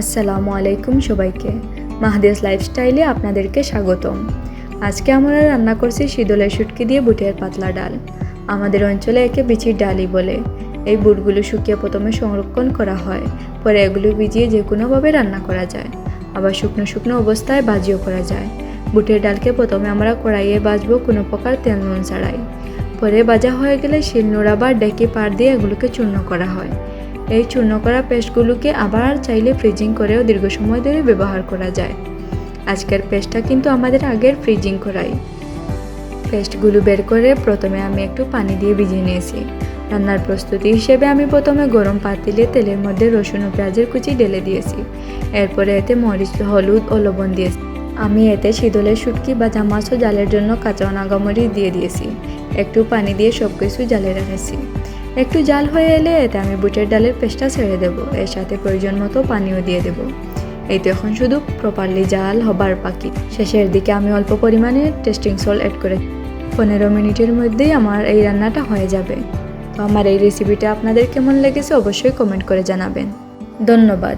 আসসালামু আলাইকুম সবাইকে। মাহাদিস লাইফস্টাইলে আপনাদেরকে স্বাগতম। আজকে আমরা রান্না করছি শীতলের শুটকি দিয়ে বুটের পাতলা ডাল। আমাদের অঞ্চলে একে বিচির ডালই বলে। এই বুটগুলো শুকিয়ে প্রথমে সংরক্ষণ করা হয়, পরে এগুলো ভিজিয়ে যে কোনোভাবে রান্না করা যায়। আবার শুকনো শুকনো অবস্থায় ভাজিও করা যায়। বুটের ডালকে প্রথমে আমরা কড়াইয়ে ভাজবো কোনো প্রকার তেল নুন ছাড়াই। পরে ভাজা হয়ে গেলে শিলনোড়া বা ডেকি পাড় দিয়ে এগুলোকে চূর্ণ করা হয়। এই চূর্ণ করা পেস্টগুলোকে আবার চাইলে ফ্রিজিং করেও দীর্ঘ সময় ধরে ব্যবহার করা যায়। আজকের পেস্টটা কিন্তু আমাদের আগের ফ্রিজিং করাই। পেস্টগুলো বের করে প্রথমে আমি একটু পানি দিয়ে ভিজিয়ে নিয়েছি। রান্নার প্রস্তুতি হিসেবে আমি প্রথমে গরম পাতিলে তেলের মধ্যে রসুন ও পেঁয়াজের কুচি ঢেলে দিয়েছি। এরপরে এতে মরিচ, হলুদ ও লবণ দিয়েছি। আমি এতে শীতলের শুটকি বা মাছ ও জালের জন্য কাঁচা নাগামরিচ দিয়ে দিয়েছি। একটু পানি দিয়ে সব কিছু জালে রেখেছি। একটু জাল হয়ে এলে এতে আমি বুটের ডালের পেস্টটা ছেড়ে দেব। এর সাথে প্রয়োজন মতো পানিও দিয়ে দেব। এই তো এখন শুধু প্রপারলি জাল হবার বাকি। শেষের দিকে আমি অল্প পরিমাণে টেস্টিং সল্ট অ্যাড করে 15 মিনিটের মধ্যেই আমার এই রান্নাটা হয়ে যাবে। তো আমার এই রেসিপিটা আপনাদের কেমন লেগেছে অবশ্যই কমেন্ট করে জানাবেন। ধন্যবাদ।